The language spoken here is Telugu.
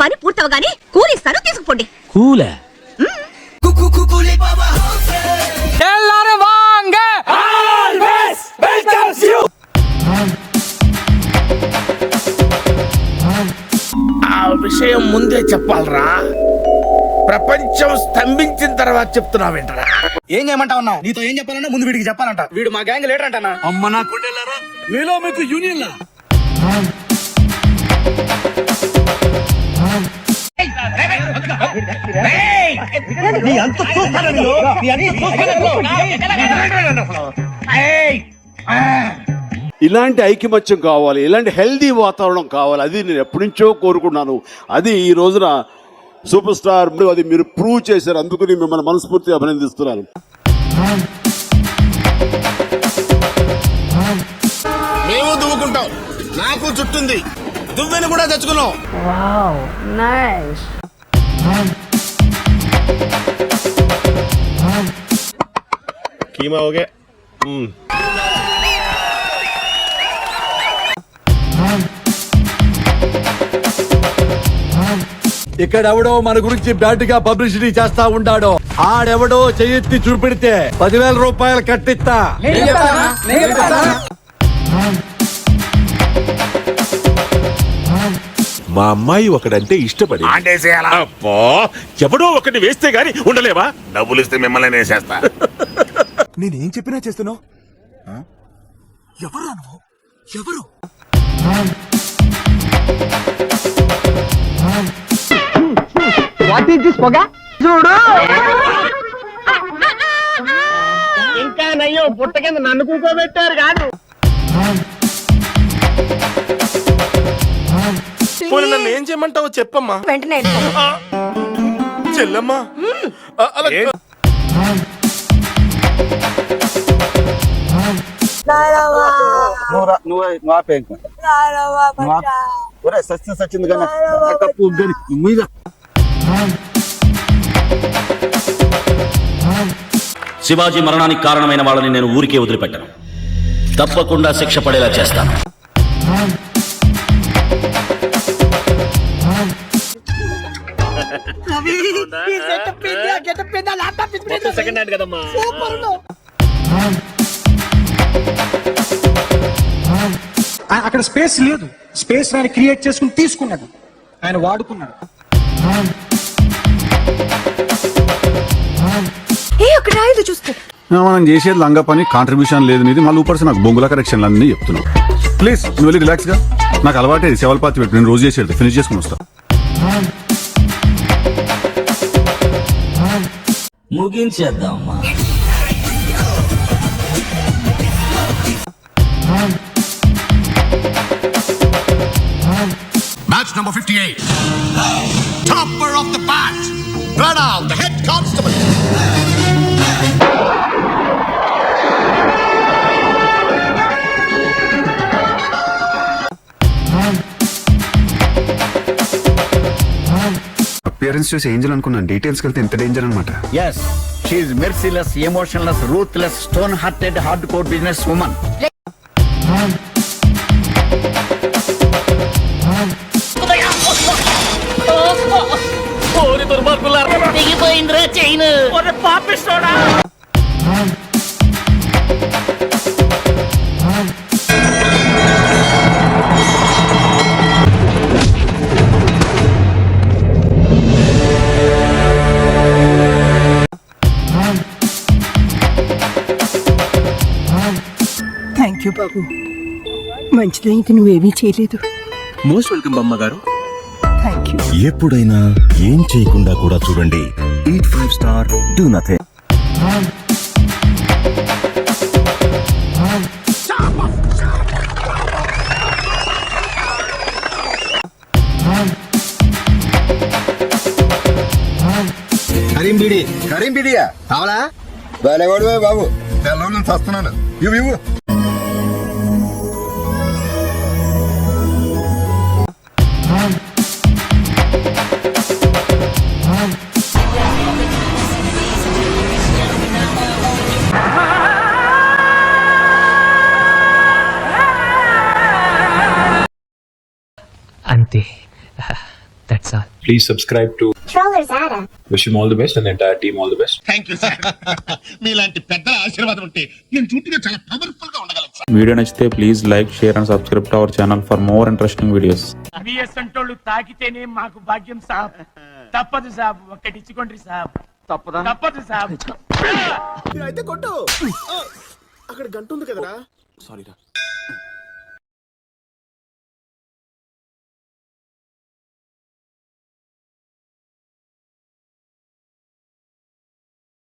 పని పూర్తవగానే కూలిస్తాను, తీసుకుపోండి. కూలే ఆ విషయం ముందే చెప్పాలరా, ప్రపంచం స్తంభించిన తర్వాత చెప్తున్నావేంటరా? ఏం చేయమంటావన్నా? నీతో ఏం చెప్పాలన్నా ముందు వీడికి చెప్పాలంట. వీడు మా గ్యాంగ్ లీడర్ అంటన్నా. అమ్మ నా కుండెల్లారా, మీలో మీకు యూనియన్లా? ఇలాంటి ఐకమత్యం కావాలి, ఇలాంటి హెల్దీ వాతావరణం కావాలి. అది నేను ఎప్పటి నుంచో కోరుకున్నాను. అది ఈ రోజున సూపర్ స్టార్ అది మీరు ప్రూవ్ చేశారు. అందుకు నేను మిమ్మల్ని మనస్ఫూర్తిగా అభినందిస్తున్నాను. మేము దువ్వుకుంటాం, నాకు చుట్టుంది, దువ్వెని కూడా తెచ్చుకున్నాం. కీమా ఓకే. ఇక్కడెవడో మన గురించి బ్యాడ్ గా పబ్లిసిటీ చేస్తా ఉండాడో ఆడెవడో చెయ్యెత్తి చూపెడితే 10,000 రూపాయలు కట్టిస్తా. మా అమ్మాయి ఒకడంటే ఇష్టపడి అబ్బో, ఎవడో ఒకటి వేస్తే గాని ఉండలేవా? డబ్బులు ఇస్తే మిమ్మల్ని వేసేస్తా. నేనేం చెప్పినా చేస్తున్నావు. ఎవరు నువ్వు? ఎవరు? వాట్ ఈస్ దిస్ పొగ? చూడు, ఇంకా నయ్యో పుట్ట కింద నన్ను కూకోబెట్టారు కాదు. నన్ను ఏం చేయమంటావో చెప్పమ్మా. వెంటనే చెల్లమ్మా, సచ్చింది కానీ మీద శివాజీ మరణానికి కారణమైన వాళ్ళని నేను ఊరికే వదిలిపెట్టను. తప్పకుండా శిక్ష పడేలా చేస్తాను. సెకండ్ హ్యాండ్ కదమ్మా. అక్కడ స్పేస్ లేదు, స్పేస్ ఆయన క్రియేట్ చేసుకుని తీసుకున్నాడు, ఆయన వాడుకున్నాడు. మనం చేసేది లంగా పని, కాంట్రిబ్యూషన్ లేదు నీది. మళ్ళీ ఊపర్స్ నాకు బొంగుల కరెక్షన్లు అన్నీ చెప్తున్నావు. ప్లీజ్ నువ్వు వెళ్ళి రిలాక్స్ గా. నాకు అలవాటే శవల్పాతి పెట్టి నేను రోజు చేసేది ఫినిష్ చేసుకుని వస్తా. ముగించేద్దామా? Match number 58. Topper of the batch, Pranav, the head constable. Appearance చూసి ఏంజల్ అనుకున్నాను, డీటెయిల్స్కి వెళ్తే ఎంత డేంజర్ అనమాట. Yes, she is merciless, emotionless, ruthless, stone-hearted, hardcore business woman. తెగిపోయిందిరా చైన్. పాపిస్తోడా థ్యాంక్ యూ బాబు, మంచిదైంది నువ్వేమీ చేయలేదు. మోస్ట్ వెల్కమ్ బమ్మ గారు. Thank you. ఎప్పుడైనా ఏం చేయకుండా కూడా చూడండి. Eat 5 star, do nothing. కరీం బిడియా కావాలా? బాలేవాడు బాబు, తెల్లని చస్తున్నాను. ఇవ్వు అంతే, that's sir. Please subscribe to wish you all the best and entire team all the best. Thank you sir. మీలాంటి పెద్దల ఆశీర్వాదం ఉంటే నేను చుట్టూ చాలా పవర్ఫుల్ గా ఉండగలను సార్. వీడియో నచ్చితే please like share and subscribe to our channel for more interesting videos. అంటోళ్ళు తాకితేనే మాకు భాగ్యం సాబ్. తప్పదు సాబ్, ఒక్కటి ఇచ్చుకోండి సాబ్. తప్పదు సాబ్. అయితే కొట్టు అక్కడ గంట ఉంది కదరా. సారీ రా.